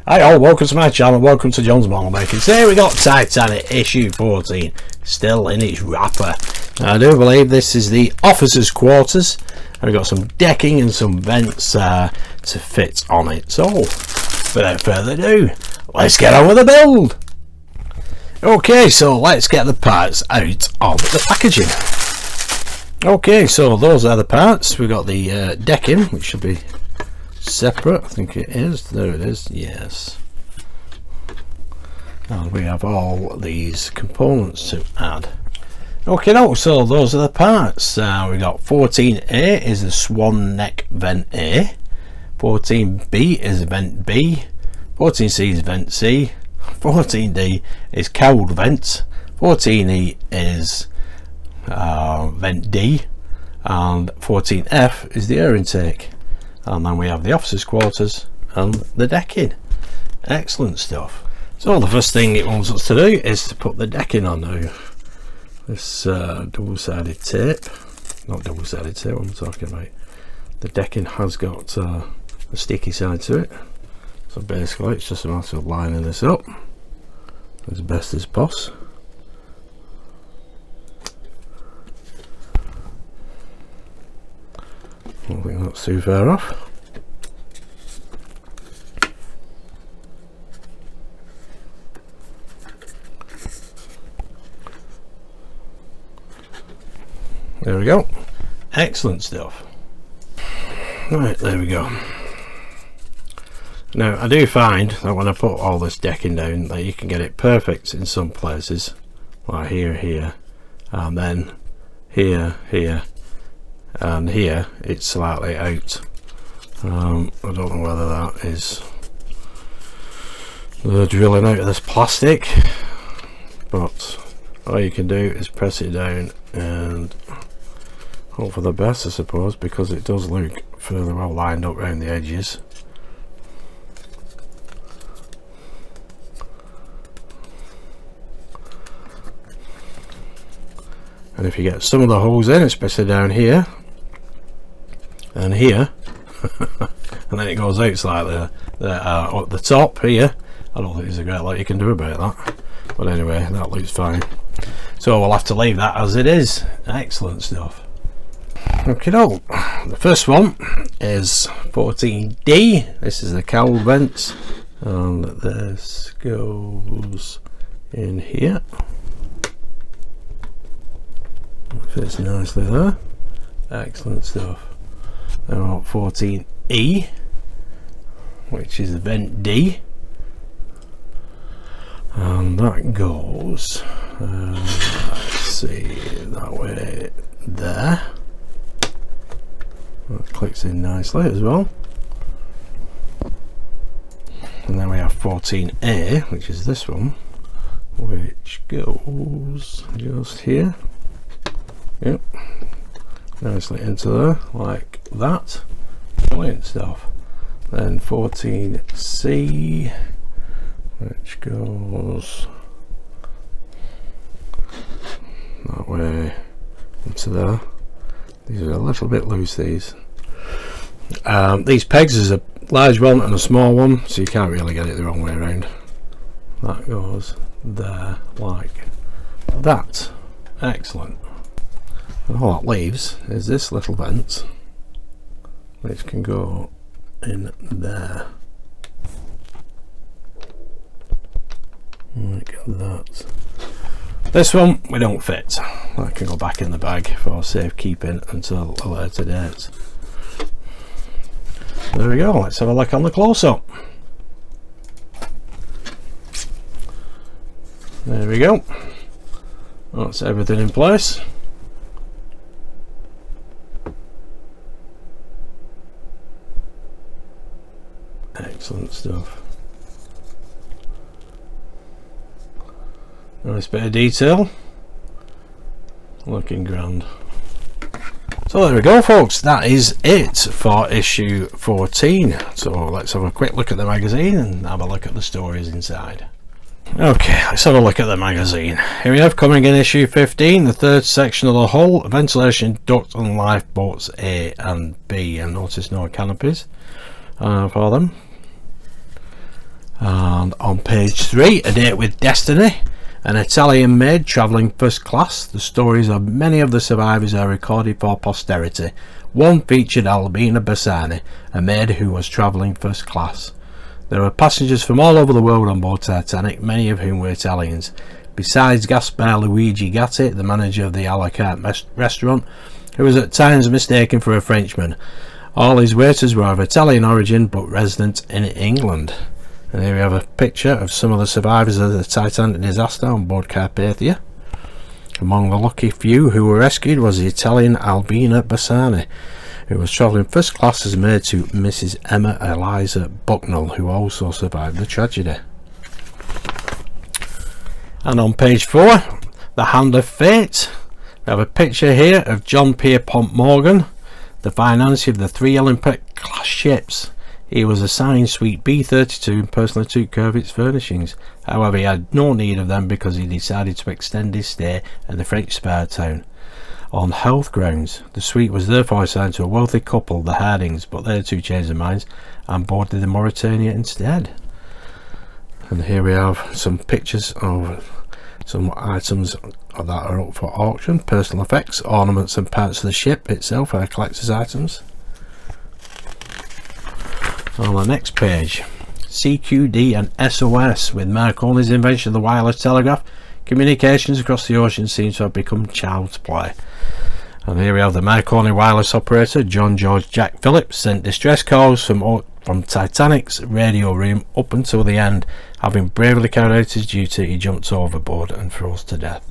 Hi all, welcome to my channel, welcome to John's Model Making. Today we got Titanic issue 14, still in its wrapper. I do believe this is the officers' quarters. We've got some decking and some vents to fit on it. So, without further ado, let's get on with the build. Okay, so let's get the parts out of the packaging. Okay, so those are the parts. We've got the decking, which should be separate. I think it is. There it is. Yes. And we have all these components to add. Okay, no, so those are the parts. We got 14A is the swan neck vent A, 14B is vent B, 14C is vent C, 14D is cowled vent, 14E is vent D, and 14F is the air intake. And then we have the officers' quarters and the decking. Excellent stuff. So the first thing it wants us to do is to put the decking on now. This double-sided tape, not double-sided tape, what I'm talking about. The decking has got a sticky side to it. So basically it's just a matter of lining this up as best as possible. I don't think that's too far off. There we go. Excellent stuff. Right, there we go. Now I do find that when I put all this decking down that you can get it perfect in some places, like here, and then here, and here it's slightly out. I don't know whether that is the drilling out of this plastic, but all you can do is press it down and hope for the best, I suppose, because it does look further well lined up around the edges. And if you get some of the holes in, especially down here and here, and then it goes out slightly at the top here, I don't think there's a great lot you can do about that. But anyway, that looks fine. So we'll have to leave that as it is. Excellent stuff. Okay, the first one is 14D. This is the cowl vents, and this goes in here. Fits nicely there. Excellent stuff. Then we've got 14E, which is vent D, and that goes let's see, that way there. That clicks in nicely as well. And then we have 14A, which is this one, which goes just here. Yep, nicely into there like that. Brilliant stuff. Then 14C, which goes that way into there. These are a little bit loose, these pegs is a large one and a small one, so you can't really get it the wrong way around. That goes there like that. Excellent. And all that leaves is this little vent, which can go in there like that. This one we don't fit. That can go back in the bag for safekeeping until a later date. There we go. Let's have a look on the close-up. There we go. That's everything in place. Excellent stuff. Nice bit of detail. Looking grand. So there we go, folks. That is it for issue 14. So let's have a quick look at the magazine and have a look at the stories inside. Okay, let's have a look at the magazine. Here we have, coming in issue 15, the third section of the hull, ventilation duct and lifeboats A and B, and notice no canopies for them. And on page 3, A Date with Destiny, an Italian maid travelling first class. The stories of many of the survivors are recorded for posterity. One featured Albina Bassani, a maid who was travelling first class. There were passengers from all over the world on board Titanic, many of whom were Italians. Besides Gaspar Luigi Gatti, the manager of the a la carte restaurant, who was at times mistaken for a Frenchman. All his waiters were of Italian origin but resident in England. And here we have a picture of some of the survivors of the Titanic disaster on board Carpathia. Among the lucky few who were rescued was the Italian Albina Bassani, who was travelling first class as maid to Mrs. Emma Eliza Bucknell, who also survived the tragedy. And on page 4, The Hand of Fate, we have a picture here of John Pierpont Morgan, the financier of the 3 Olympic class ships. He was assigned Suite B32 and personally took care of its furnishings. However, he had no need of them because he decided to extend his stay in the French spar town on health grounds. The suite was therefore assigned to a wealthy couple, the Hardings, but they two changed their minds and boarded the Mauritania instead. And here we have some pictures of some items that are up for auction. Personal effects, ornaments and parts of the ship itself are collector's items. On the next page, CQD and SOS. With Marconi's invention of the wireless telegraph, communications across the ocean seems to have become child's play. And here we have the Marconi wireless operator John George Jack Phillips sent distress calls from Titanic's radio room up until the end. Having bravely carried out his duty, he jumped overboard and froze to death.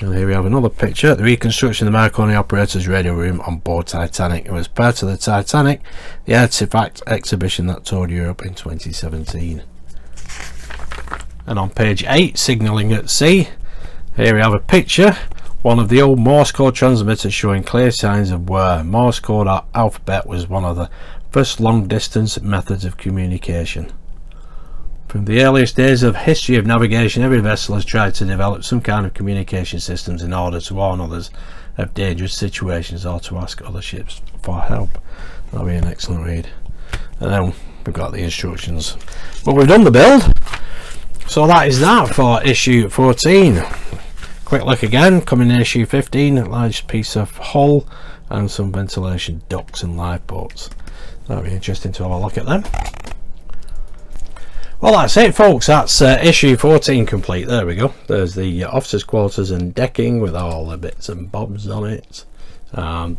And here we have another picture, the reconstruction of the Marconi operator's radio room on board Titanic. It was part of the Titanic, the artifact exhibition that toured Europe in 2017. And on page 8, Signalling at Sea, here we have a picture, one of the old Morse code transmitters showing clear signs of wear. Morse code alphabet was one of the first long distance methods of communication. From the earliest days of history of navigation, every vessel has tried to develop some kind of communication systems in order to warn others of dangerous situations or to ask other ships for help. That'll be an excellent read. And then we've got the instructions. But we've done the build. So that is that for issue 14. Quick look again, coming in issue 15, a large piece of hull and some ventilation ducts and lifeboats. That'll be interesting to have a look at them. Well, that's it, folks. That's issue 14 complete. There we go. There's the officers' quarters and decking with all the bits and bobs on it. The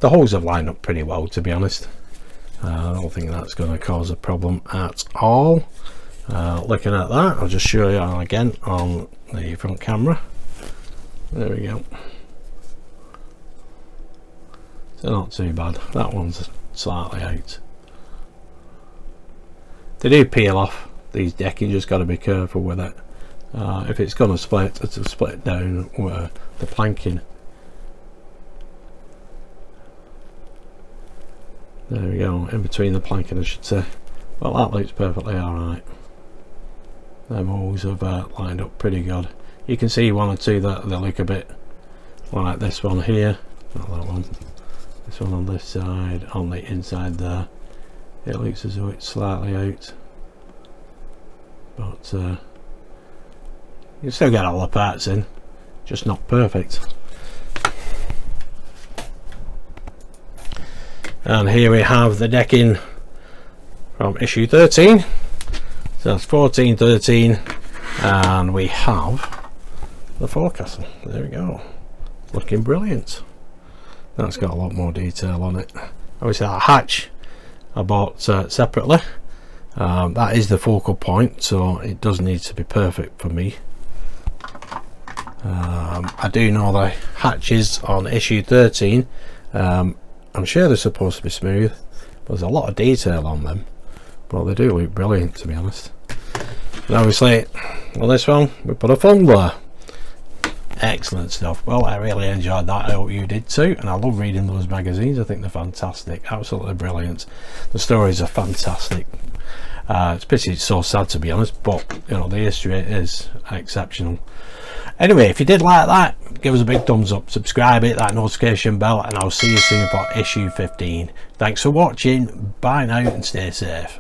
hulls have lined up pretty well, to be honest. I don't think that's going to cause a problem at all. Looking at that, I'll just show you again on the front camera. There we go. So not too bad. That one's slightly out. They do peel off. These decking, just got to be careful with it. If it's going to split, it'll split down where the planking. There we go, in between the planking, I should say. Well, that looks perfectly alright. Them holes have lined up pretty good. You can see one or two that they look a bit like this one here. Not that one. This one on this side, on the inside there. It looks as though it's slightly out. But you still get all the parts in, just not perfect. And here we have the decking from issue 13. So that's 14, 13, and we have the forecastle. There we go, looking brilliant. That's got a lot more detail on it. Obviously that hatch I bought separately. That is the focal point, so it does need to be perfect for me. I do know the hatches on issue 13, I'm sure they're supposed to be smooth, but there's a lot of detail on them, but they do look brilliant, to be honest. And obviously on this one we put a funnel. Excellent stuff. Well, I really enjoyed that. I hope you did too, and I love reading those magazines. I think they're fantastic, absolutely brilliant. The stories are fantastic. It's pity it's so sad, to be honest, but you know, the history is exceptional. Anyway, if you did like that, give us a big thumbs up, subscribe, hit that notification bell, and I'll see you soon for issue 15. Thanks for watching, bye now and stay safe.